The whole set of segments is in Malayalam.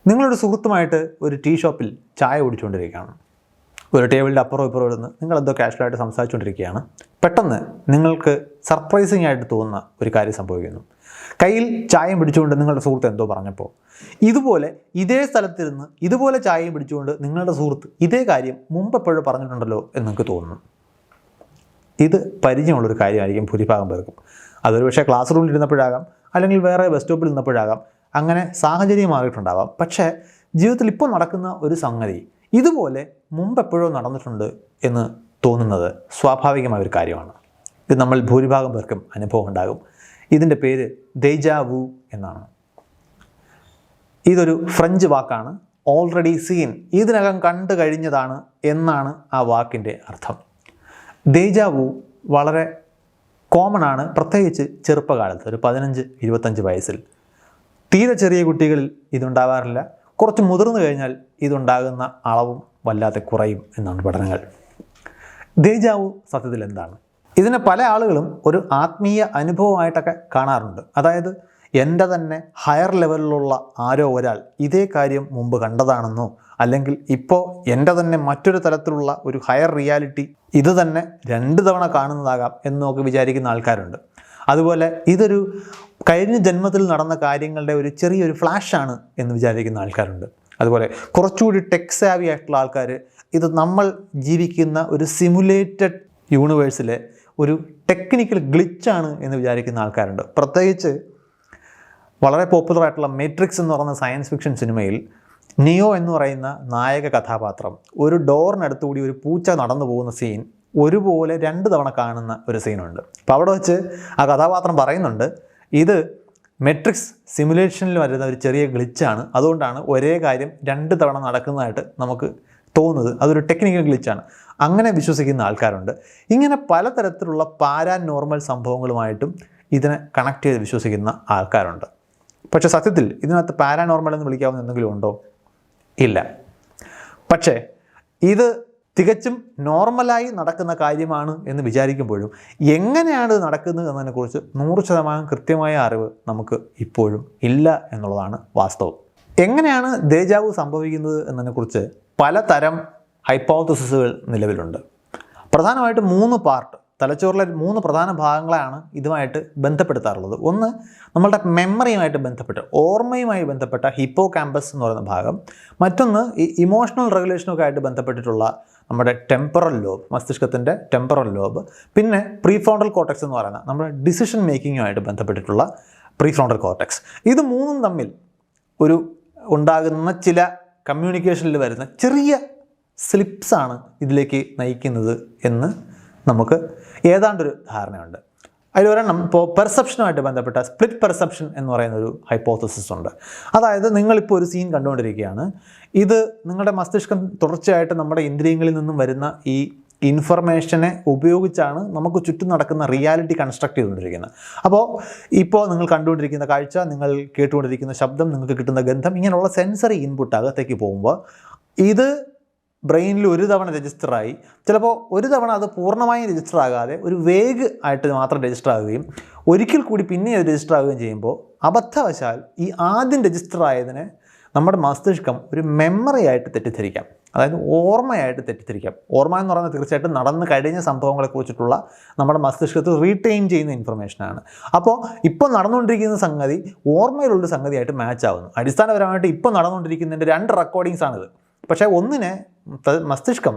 നിങ്ങളൊരു സുഹൃത്തുമായിട്ട് ഒരു ടീ ഷോപ്പിൽ ചായ കുടിച്ചുകൊണ്ടിരിക്കുകയാണ്. ഒരു ടേബിളിൻ്റെ അപ്പുറം ഇപ്പുറം ഇരുന്ന് നിങ്ങളെന്തോ കാഷ്വലായിട്ട് സംസാരിച്ചുകൊണ്ടിരിക്കുകയാണ്. പെട്ടെന്ന് നിങ്ങൾക്ക് സർപ്രൈസിങ് ആയിട്ട് തോന്നുന്ന ഒരു കാര്യം സംഭവിക്കുന്നു. കയ്യിൽ ചായയും പിടിച്ചുകൊണ്ട് നിങ്ങളുടെ സുഹൃത്ത് എന്തോ പറഞ്ഞപ്പോൾ ഇതുപോലെ ഇതേ സ്ഥലത്തിരുന്ന് ഇതുപോലെ ചായയും പിടിച്ചുകൊണ്ട് നിങ്ങളുടെ സുഹൃത്ത് ഇതേ കാര്യം മുമ്പ് എപ്പോഴും പറഞ്ഞിട്ടുണ്ടല്ലോ എന്ന് നിങ്ങൾക്ക് തോന്നുന്നു. ഇത് പരിചയമുള്ളൊരു കാര്യമായിരിക്കും ഭൂരിഭാഗം പേർക്കും. അതൊരു പക്ഷേ ക്ലാസ് റൂമിൽ ഇരുന്നപ്പോഴാകാം, അല്ലെങ്കിൽ വേറെ ബസ് സ്റ്റോപ്പിൽ നിന്നപ്പോഴാകാം, അങ്ങനെ സാഹചര്യം മാറിയിട്ടുണ്ടാവാം. പക്ഷേ ജീവിതത്തിൽ ഇപ്പോൾ നടക്കുന്ന ഒരു സംഗതി ഇതുപോലെ മുമ്പെപ്പോഴോ നടന്നിട്ടുണ്ട് എന്ന് തോന്നുന്നത് സ്വാഭാവികമായ ഒരു കാര്യമാണ്. ഇത് നമ്മൾ ഭൂരിഭാഗം പേർക്കും അനുഭവം ഉണ്ടാകും. ഇതിൻ്റെ പേര് ദേജാ വു എന്നാണ്. ഇതൊരു ഫ്രഞ്ച് വാക്കാണ്. ഓൾറെഡി സീൻ, ഇതിനകം കണ്ടു കഴിഞ്ഞതാണ് എന്നാണ് ആ വാക്കിൻ്റെ അർത്ഥം. ദേജാ വു വളരെ കോമൺ ആണ്, പ്രത്യേകിച്ച് ചെറുപ്പകാലത്ത്, ഒരു 15-25 വയസ്സിൽ. തീരെ ചെറിയ കുട്ടികളിൽ ഇതുണ്ടാവാറില്ല. കുറച്ച് മുതിർന്നു കഴിഞ്ഞാൽ ഇതുണ്ടാകുന്ന അളവും വല്ലാതെ കുറയും എന്നാണ് പഠനങ്ങൾ. ദേജാ വു സത്യത്തിൽ എന്താണ്? ഇതിനെ പല ആളുകളും ഒരു ആത്മീയ അനുഭവമായിട്ടൊക്കെ കാണാറുണ്ട്. അതായത് എൻ്റെ തന്നെ ഹയർ ലെവലിലുള്ള ആരോ ഒരാൾ ഇതേ കാര്യം മുമ്പ് കണ്ടതാണെന്നോ, അല്ലെങ്കിൽ ഇപ്പോൾ എൻ്റെ തന്നെ മറ്റൊരു തലത്തിലുള്ള ഒരു ഹയർ റിയാലിറ്റി ഇത് തന്നെ 2 തവണ കാണുന്നതാകാം എന്നൊക്കെ വിചാരിക്കുന്ന ആൾക്കാരുണ്ട്. അതുപോലെ ഇതൊരു കഴിഞ്ഞ ജന്മത്തിൽ നടന്ന കാര്യങ്ങളുടെ ഒരു ചെറിയൊരു ഫ്ലാഷാണ് എന്ന് വിചാരിക്കുന്ന ആൾക്കാരുണ്ട്. അതുപോലെ കുറച്ചുകൂടി ടെക് സാവി ആയിട്ടുള്ള ആൾക്കാർ ഇത് നമ്മൾ ജീവിക്കുന്ന ഒരു സിമുലേറ്റഡ് യൂണിവേഴ്സിലെ ഒരു ടെക്നിക്കൽ ഗ്ലിച്ചാണ് എന്ന് വിചാരിക്കുന്ന ആൾക്കാരുണ്ട്. പ്രത്യേകിച്ച് വളരെ പോപ്പുലർ ആയിട്ടുള്ള മാട്രിക്സ് എന്ന് പറയുന്ന സയൻസ് ഫിക്ഷൻ സിനിമയിൽ നിയോ എന്ന് പറയുന്ന നായക കഥാപാത്രം ഒരു ഡോറിനടുത്തുകൂടി ഒരു പൂച്ച നടന്നു പോകുന്ന സീൻ ഒരുപോലെ 2 തവണ കാണുന്ന ഒരു സീനുണ്ട്. അപ്പോൾ അവിടെ വെച്ച് ആ കഥാപാത്രം പറയുന്നുണ്ട്, ഇത് മെട്രിക്സ് സിമുലേഷനിൽ വരുന്ന ഒരു ചെറിയ ഗ്ലിച്ചാണ്, അതുകൊണ്ടാണ് ഒരേ കാര്യം 2 തവണ നടക്കുന്നതായിട്ട് നമുക്ക് തോന്നുന്നത്, അതൊരു ടെക്നിക്കൽ ഗ്ലിച്ചാണ്. അങ്ങനെ വിശ്വസിക്കുന്ന ആൾക്കാരുണ്ട്. ഇങ്ങനെ പലതരത്തിലുള്ള പാരാനോർമൽ സംഭവങ്ങളുമായിട്ടും ഇതിനെ കണക്ട് ചെയ്ത് വിശ്വസിക്കുന്ന ആൾക്കാരുണ്ട്. പക്ഷേ സത്യത്തിൽ ഇതിനകത്ത് പാരാനോർമൽ എന്ന് വിളിക്കാവുന്ന എന്തെങ്കിലും ഉണ്ടോ? ഇല്ല. പക്ഷേ ഇത് തികച്ചും നോർമലായി നടക്കുന്ന കാര്യമാണ് എന്ന് വിചാരിക്കുമ്പോഴും എങ്ങനെയാണ് ഇത് നടക്കുന്നത് എന്നതിനെക്കുറിച്ച് 100% കൃത്യമായ അറിവ് നമുക്ക് ഇപ്പോഴും ഇല്ല എന്നുള്ളതാണ് വാസ്തവം. എങ്ങനെയാണ് ദേജാ വു സംഭവിക്കുന്നത് എന്നതിനെക്കുറിച്ച് പലതരം ഹൈപ്പോത്തസിസുകൾ നിലവിലുണ്ട്. പ്രധാനമായിട്ട് 3 പാർട്ട്, തലച്ചോറിലെ 3 പ്രധാന ഭാഗങ്ങളാണ് ഇതുമായിട്ട് ബന്ധപ്പെടുത്താറുള്ളത്. ഒന്ന് നമ്മളുടെ മെമ്മറിയുമായിട്ട് ബന്ധപ്പെട്ട്, ഓർമ്മയുമായി ബന്ധപ്പെട്ട ഹിപ്പോ ക്യാമ്പസ് എന്ന് പറയുന്ന ഭാഗം. മറ്റൊന്ന് ഈ ഇമോഷണൽ റെഗുലേഷനൊക്കെ ആയിട്ട് ബന്ധപ്പെട്ടിട്ടുള്ള നമ്മുടെ ടെമ്പറൽ ലോബ്, മസ്തിഷ്കത്തിൻ്റെ ടെമ്പറൽ ലോബ്. പിന്നെ പ്രീഫ്രോണ്ടൽ കോർട്ടെക്സ് എന്ന് പറയുന്ന നമ്മുടെ ഡിസിഷൻ മേക്കിങ്ങുമായിട്ട് ബന്ധപ്പെട്ടിട്ടുള്ള പ്രീഫ്രോണ്ടൽ കോർട്ടെക്സ്. ഇത് 3ഉം തമ്മിൽ ഒരു ഉണ്ടാകുന്ന ചില കമ്മ്യൂണിക്കേഷനിൽ വരുന്ന ചെറിയ സ്ലിപ്സാണ് ഇതിലേക്ക് നയിക്കുന്നത് എന്ന് നമുക്ക് ഏതാണ്ടൊരു ധാരണയുണ്ട്. അതിലൊരെണ്ണം ഇപ്പോൾ പെർസെപ്ഷനുമായിട്ട് ബന്ധപ്പെട്ട സ്പ്ലിറ്റ് പെർസെപ്ഷൻ എന്ന് പറയുന്ന ഒരു ഹൈപ്പോത്തസിസ് ഉണ്ട്. അതായത് നിങ്ങളിപ്പോൾ ഒരു സീൻ കണ്ടുകൊണ്ടിരിക്കുകയാണ്. ഇത് നിങ്ങളുടെ മസ്തിഷ്കം തുടർച്ചയായിട്ട് നമ്മുടെ ഇന്ദ്രിയങ്ങളിൽ നിന്നും വരുന്ന ഈ ഇൻഫർമേഷനെ ഉപയോഗിച്ചാണ് നമുക്ക് ചുറ്റും നടക്കുന്ന റിയാലിറ്റി കൺസ്ട്രക്ട് ചെയ്തുകൊണ്ടിരിക്കുന്നത്. അപ്പോൾ ഇപ്പോൾ നിങ്ങൾ കണ്ടുകൊണ്ടിരിക്കുന്ന കാഴ്ച, നിങ്ങൾ കേട്ടുകൊണ്ടിരിക്കുന്ന ശബ്ദം, നിങ്ങൾക്ക് കിട്ടുന്ന ഗന്ധം, ഇങ്ങനെയുള്ള സെൻസറി ഇൻപുട്ട് അകത്തേക്ക് പോകുമ്പോൾ ഇത് ബ്രെയിനിൽ ഒരു തവണ രജിസ്റ്ററായി, ചിലപ്പോൾ ഒരു തവണ അത് പൂർണ്ണമായും രജിസ്റ്റർ ആകാതെ ഒരു വേഗ് ആയിട്ട് മാത്രം രജിസ്റ്റർ ആകുകയും ഒരിക്കൽ കൂടി പിന്നെ അത് രജിസ്റ്റർ ആകുകയും ചെയ്യുമ്പോൾ അബദ്ധവശാൽ ഈ ആദ്യം രജിസ്റ്റർ ആയതിനെ നമ്മുടെ മസ്തിഷ്കം ഒരു മെമ്മറി ആയിട്ട് തെറ്റിദ്ധരിക്കാം, അതായത് ഓർമ്മയായിട്ട് തെറ്റിദ്ധരിക്കാം. ഓർമ്മ എന്ന് പറയുന്നത് തീർച്ചയായിട്ടും നടന്നു കഴിഞ്ഞ സംഭവങ്ങളെക്കുറിച്ചിട്ടുള്ള നമ്മുടെ മസ്തിഷ്കത്തിൽ റീറ്റെയിൻ ചെയ്യുന്ന ഇൻഫർമേഷനാണ്. അപ്പോൾ ഇപ്പോൾ നടന്നുകൊണ്ടിരിക്കുന്ന സംഗതി ഓർമ്മയിലുള്ളൊരു സംഗതിയായിട്ട് മാച്ച് ആവുന്നു. അടിസ്ഥാനപരമായിട്ട് ഇപ്പോൾ നടന്നുകൊണ്ടിരിക്കുന്നതിൻ്റെ 2 റെക്കോർഡിങ്സാണിത്. പക്ഷേ ഒന്നിനെ മസ്തിഷ്കം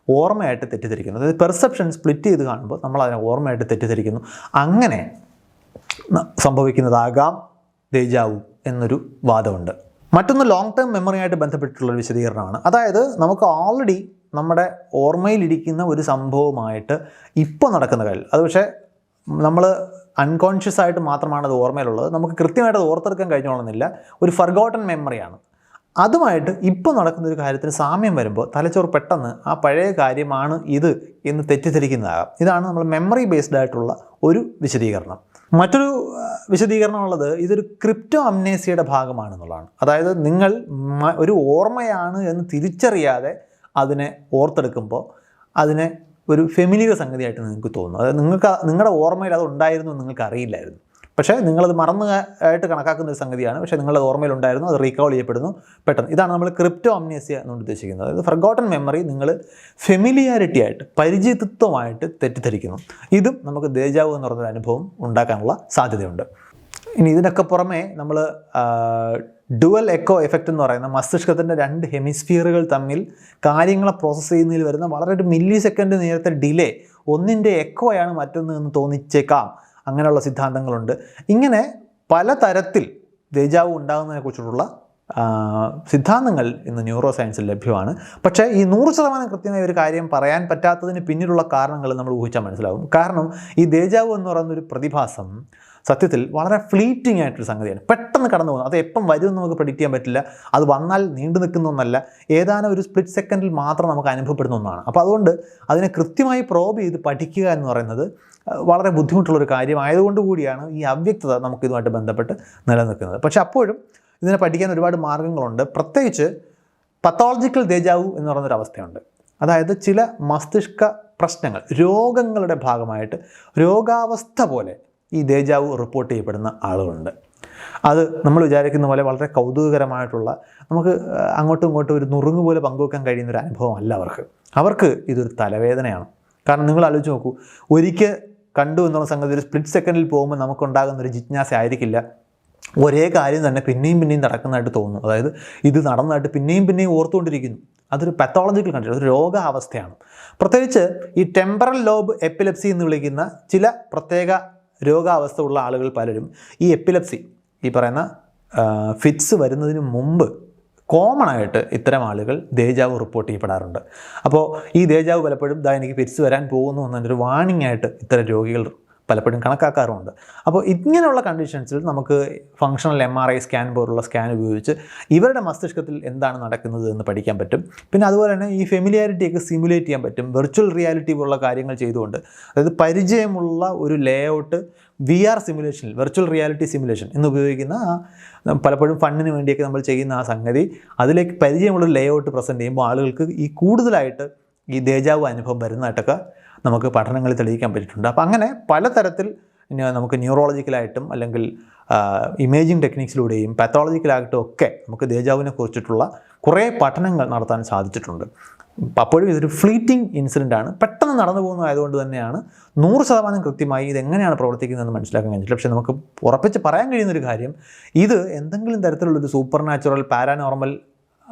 ഓർമ്മയായിട്ട് തെറ്റിദ്ധരിക്കുന്നു. അതായത് പെർസെപ്ഷൻ സ്പ്ലിറ്റ് ചെയ്ത് കാണുമ്പോൾ നമ്മൾ അതിനെ ഓർമ്മയായിട്ട് തെറ്റിദ്ധരിക്കുന്നു. അങ്ങനെ സംഭവിക്കുന്നതാകാം ദേജാ വു എന്നൊരു വാദമുണ്ട്. മറ്റൊന്ന് ലോങ് ടേം മെമ്മറിയായിട്ട് ബന്ധപ്പെട്ടിട്ടുള്ളൊരു വിശദീകരണമാണ്. അതായത് നമുക്ക് ഓൾറെഡി നമ്മുടെ ഓർമ്മയിലിരിക്കുന്ന ഒരു സംഭവമായിട്ട് ഇപ്പോൾ നടക്കുന്ന കാര്യം, അത് പക്ഷേ നമ്മൾ അൺകോൺഷ്യസ് ആയിട്ട് മാത്രമാണ് അത് ഓർമ്മയിലുള്ളത്, നമുക്ക് കൃത്യമായിട്ട് അത് ഓർത്തെടുക്കാൻ കഴിഞ്ഞോളുന്നില്ല, ഒരു ഫർഗോട്ടൺ മെമ്മറിയാണ്. അതുമായിട്ട് ഇപ്പോൾ നടക്കുന്ന ഒരു കാര്യത്തിന് സാമ്യം വരുമ്പോൾ തലച്ചോറ് പെട്ടെന്ന് ആ പഴയ കാര്യമാണ് ഇത് എന്ന് തെറ്റിദ്ധരിക്കുന്നതാകാം. ഇതാണ് നമ്മൾ മെമ്മറി ബേസ്ഡ് ആയിട്ടുള്ള ഒരു വിശദീകരണം. മറ്റൊരു വിശദീകരണമുള്ളത് ഇതൊരു ക്രിപ്റ്റോ അംനേസിയയുടെ ഭാഗമാണെന്നുള്ളതാണ്. അതായത് നിങ്ങൾ ഒരു ഓർമ്മയാണ് എന്ന് തിരിച്ചറിയാതെ അതിനെ ഓർത്തെടുക്കുമ്പോൾ അതിനെ ഒരു ഫെമിലിയർ സംഗതിയായിട്ട് നിങ്ങൾക്ക് തോന്നും. അതായത് നിങ്ങളുടെ ഓർമ്മയിൽ അത് ഉണ്ടായിരുന്നു നിങ്ങൾക്ക് അറിയില്ലായിരുന്നു. പക്ഷേ നിങ്ങളത് മറന്നതായിട്ട് കണക്കാക്കുന്ന ഒരു സംഗതിയാണ്. പക്ഷേ നിങ്ങളുടെ ഓർമ്മയിലുണ്ടായിരുന്നു, അത് റീകോൾ ചെയ്യപ്പെടുന്നു പെട്ടെന്ന്. ഇതാണ് നമ്മൾ ക്രിപ്റ്റോ അംനേസിയ എന്നുകൊണ്ട് ഉദ്ദേശിക്കുന്നത്. അതായത് ഫർഗോട്ടൺ മെമ്മറി നിങ്ങൾ ഫെമിലിയാരിറ്റി ആയിട്ട്, പരിചിതത്വമായിട്ട് തെറ്റിദ്ധരിക്കുന്നു. ഇതും നമുക്ക് ദേജാവു എന്ന് പറഞ്ഞൊരു അനുഭവം ഉണ്ടാക്കാനുള്ള സാധ്യതയുണ്ട്. ഇനി ഇതിനൊക്കെ പുറമെ നമ്മൾ ഡുവൽ എക്കോ എഫക്റ്റ് എന്ന് പറയുന്ന മസ്തിഷ്കത്തിൻ്റെ 2 ഹെമിസ്ഫിയറുകൾ തമ്മിൽ കാര്യങ്ങളെ പ്രോസസ്സ് ചെയ്യുന്നതിൽ വരുന്ന വളരെ ഒരു മില്ലി സെക്കൻഡ് നേരത്തെ ഡിലേ, ഒന്നിൻ്റെ എക്കോയാണ് മറ്റൊന്ന് എന്ന് തോന്നിച്ചേക്കാം. അങ്ങനെയുള്ള സിദ്ധാന്തങ്ങളുണ്ട്. ഇങ്ങനെ പലതരത്തിൽ ദേജാവു ഉണ്ടാകുന്നതിനെക്കുറിച്ചിട്ടുള്ള സിദ്ധാന്തങ്ങൾ ഇന്ന് ന്യൂറോ സയൻസിൽ ലഭ്യമാണ്. പക്ഷേ ഈ 100% കൃത്യമായ ഒരു കാര്യം പറയാൻ പറ്റാത്തതിന് പിന്നിലുള്ള കാരണങ്ങൾ നമ്മൾ ഊഹിച്ചാൽ മനസ്സിലാവും. കാരണം ഈ ദേജാവു എന്ന് പറയുന്നൊരു പ്രതിഭാസം സത്യത്തിൽ വളരെ ഫ്ലീറ്റിംഗ് ആയിട്ടൊരു സംഗതിയാണ്. പെട്ടെന്ന് കടന്നു പോകുന്നത്. അത് എപ്പം വരും നമുക്ക് പ്രെഡിക്റ്റ് ചെയ്യാൻ പറ്റില്ല. അത് വന്നാൽ നീണ്ടു നിൽക്കുന്ന ഒന്നല്ല, ഏതാനും ഒരു സ്പ്ലിറ്റ് സെക്കൻഡിൽ മാത്രം നമുക്ക് അനുഭവപ്പെടുന്ന ഒന്നാണ്. അപ്പോൾ അതുകൊണ്ട് അതിനെ കൃത്യമായി പ്രോബ് ചെയ്ത് പഠിക്കുക എന്ന് പറയുന്നത് വളരെ ബുദ്ധിമുട്ടുള്ളൊരു കാര്യമായതുകൊണ്ട് കൂടിയാണ് ഈ അവ്യക്തത നമുക്കിതുമായിട്ട് ബന്ധപ്പെട്ട് നിലനിൽക്കുന്നത്. പക്ഷേ അപ്പോഴും ഇതിനെ പഠിക്കാൻ ഒരുപാട് മാർഗ്ഗങ്ങളുണ്ട്. പ്രത്യേകിച്ച് പത്തോളജിക്കൽ ദേജാവു എന്ന് പറയുന്നൊരു അവസ്ഥയുണ്ട്. അതായത് ചില മസ്തിഷ്ക പ്രശ്നങ്ങൾ, രോഗങ്ങളുടെ ഭാഗമായിട്ട് രോഗാവസ്ഥ പോലെ ഈ ദേജാവു റിപ്പോർട്ട് ചെയ്യപ്പെടുന്ന ആളുകളുണ്ട്. അത് നമ്മൾ വിചാരിക്കുന്ന പോലെ വളരെ കൗതുകകരമായിട്ടുള്ള, നമുക്ക് അങ്ങോട്ടും ഇങ്ങോട്ടും ഒരു നുറുങ്ങ് പോലെ പങ്കുവെക്കാൻ കഴിയുന്നൊരു അനുഭവമല്ല അവർക്ക് ഇതൊരു തലവേദനയാണ്. കാരണം നിങ്ങൾ ആലോചിച്ച് നോക്കൂ, ഒരിക്കൽ കണ്ടു എന്നുള്ള സംഗതി ഒരു സ്പ്ലിറ്റ് സെക്കൻഡിൽ പോകുമ്പോൾ നമുക്കുണ്ടാകുന്നൊരു ജിജ്ഞാസ ആയിരിക്കില്ല ഒരേ കാര്യം തന്നെ പിന്നെയും നടക്കുന്നതായിട്ട് തോന്നുന്നു. അതായത് ഇത് നടന്നതായിട്ട് പിന്നെയും ഓർത്തുകൊണ്ടിരിക്കുന്നു. അതൊരു പത്തോളജിക്കൽ കണ്ടീഷൻ, ഒരു രോഗാവസ്ഥയാണ്. പ്രത്യേകിച്ച് ഈ ടെമ്പറൽ ലോബ് എപ്പിലെപ്സി എന്ന് വിളിക്കുന്ന ചില പ്രത്യേക രോഗാവസ്ഥ ഉള്ള ആളുകൾ പലരും ഈ എപ്പിലെപ്സി, ഈ പറയുന്ന ഫിറ്റ്സ് വരുന്നതിന് മുമ്പ് കോമൺ ആയിട്ട് ഇത്തരം ആളുകൾ ദേജാവു റിപ്പോർട്ട് ചെയ്യപ്പെടാറുണ്ട്. അപ്പോൾ ഈ ദേജാവു പലപ്പോഴും എനിക്ക് ഫിറ്റ്സ് വരാൻ പോകുന്നു എന്നൊരു വാർണിംഗ് ആയിട്ട് ഇത്തരം രോഗികൾ പലപ്പോഴും കണക്കാക്കാറുമുണ്ട്. അപ്പോൾ ഇങ്ങനെയുള്ള കണ്ടീഷൻസിൽ നമുക്ക് ഫങ്ഷണൽ MRI സ്കാൻ പോലുള്ള സ്കാൻ ഉപയോഗിച്ച് ഇവരുടെ മസ്തിഷ്കത്തിൽ എന്താണ് നടക്കുന്നത് എന്ന് പഠിക്കാൻ പറ്റും. പിന്നെ അതുപോലെ തന്നെ ഈ ഫെമിലിയാരിറ്റിയൊക്കെ സിമുലേറ്റ് ചെയ്യാൻ പറ്റും വെർച്വൽ റിയാലിറ്റി പോലുള്ള കാര്യങ്ങൾ ചെയ്തുകൊണ്ട്. അതായത് പരിചയമുള്ള ഒരു ലേഔട്ട് VR സിമുലേഷനിൽ, വെർച്വൽ റിയാലിറ്റി സിമുലേഷൻ എന്ന് ഉപയോഗിക്കുന്ന പലപ്പോഴും ഫണ്ടിന് വേണ്ടിയൊക്കെ നമ്മൾ ചെയ്യുന്ന ആ സംഗതി, അതിലേക്ക് പരിചയമുള്ളൊരു ലേഔട്ട് പ്രസൻറ്റ് ചെയ്യുമ്പോൾ ആളുകൾക്ക് ഈ കൂടുതലായിട്ട് ഈ ദേജാവു അനുഭവം വരുന്നതായിട്ടൊക്കെ നമുക്ക് പഠനങ്ങളിൽ തെളിയിക്കാൻ പറ്റിയിട്ടുണ്ട്. അപ്പോൾ അങ്ങനെ പലതരത്തിൽ നമുക്ക് ന്യൂറോളജിക്കലായിട്ടും അല്ലെങ്കിൽ ഇമേജിംഗ് ടെക്നിക്സിലൂടെയും പാത്തോളജിക്കലായിട്ടും ഒക്കെ നമുക്ക് ദേജാവിനെ കുറിച്ചിട്ടുള്ള കുറേ പഠനങ്ങൾ നടത്താൻ സാധിച്ചിട്ടുണ്ട്. അപ്പോഴും ഇതൊരു ഫ്ലീറ്റിംഗ് ഇൻസിഡൻ്റ് ആണ്, പെട്ടെന്ന് നടന്നു പോകുന്നതായതുകൊണ്ട് തന്നെയാണ് 100% കൃത്യമായി ഇതെങ്ങനെയാണ് പ്രവർത്തിക്കുന്നതെന്ന് മനസ്സിലാക്കാൻ കഴിഞ്ഞില്ല. പക്ഷേ നമുക്ക് ഉറപ്പിച്ച് പറയാൻ കഴിയുന്നൊരു കാര്യം, ഇത് എന്തെങ്കിലും തരത്തിലുള്ളൊരു സൂപ്പർ നാച്ചുറൽ പാരാനോർമൽ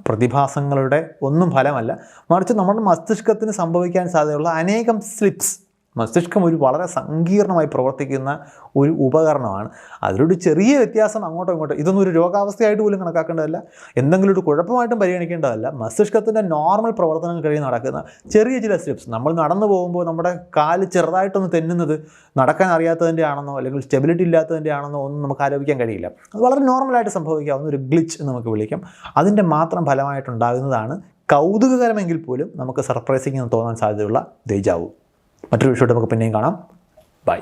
പ്രതിഭാസങ്ങളുടെ ഒന്നും ഫലമല്ല, മറിച്ച് നമ്മുടെ മസ്തിഷ്കത്തിന് സംഭവിക്കാൻ സാധ്യതയുള്ള അനേകം സ്ലിപ്സ്. മസ്തിഷ്കം ഒരു വളരെ സങ്കീർണമായി പ്രവർത്തിക്കുന്ന ഒരു ഉപകരണമാണ്. അതിലൊരു ചെറിയ വ്യത്യാസം അങ്ങോട്ടോ ഇങ്ങോട്ടോ, ഇതൊന്നും ഒരു രോഗാവസ്ഥയായിട്ട് പോലും കണക്കാക്കേണ്ടതല്ല, എന്തെങ്കിലും ഒരു കുഴപ്പമായിട്ടും പരിഗണിക്കേണ്ടതല്ല. മസ്തിഷ്കത്തിൻ്റെ നോർമൽ പ്രവർത്തനങ്ങൾ കഴിഞ്ഞ് നടക്കുന്ന ചെറിയ ചില സ്ലിപ്സ്. നമ്മൾ നടന്നു പോകുമ്പോൾ നമ്മുടെ കാല് ചെറുതായിട്ടൊന്ന് തെന്നുന്നത് നടക്കാൻ അറിയാത്തതിൻ്റെ ആണെന്നോ അല്ലെങ്കിൽ സ്റ്റെബിലിറ്റി ഇല്ലാത്തതിൻ്റെ ആണെന്നോ ഒന്നും നമുക്ക് ആരോപിക്കാൻ കഴിയില്ല. അത് വളരെ നോർമലായിട്ട് സംഭവിക്കാവുന്ന ഒരു ഗ്ലിച്ച് എന്ന് നമുക്ക് വിളിക്കാം. അതിൻ്റെ മാത്രം ഫലമായിട്ടുണ്ടാകുന്നതാണ് കൗതുകകരമെങ്കിൽ പോലും നമുക്ക് സർപ്രൈസിംഗ് എന്ന് തോന്നാൻ സാധ്യതയുള്ള ദേജാവു. മറ്റൊരു വിഷയമായിട്ട് നമുക്ക് പിന്നെയും കാണാം. ബൈ.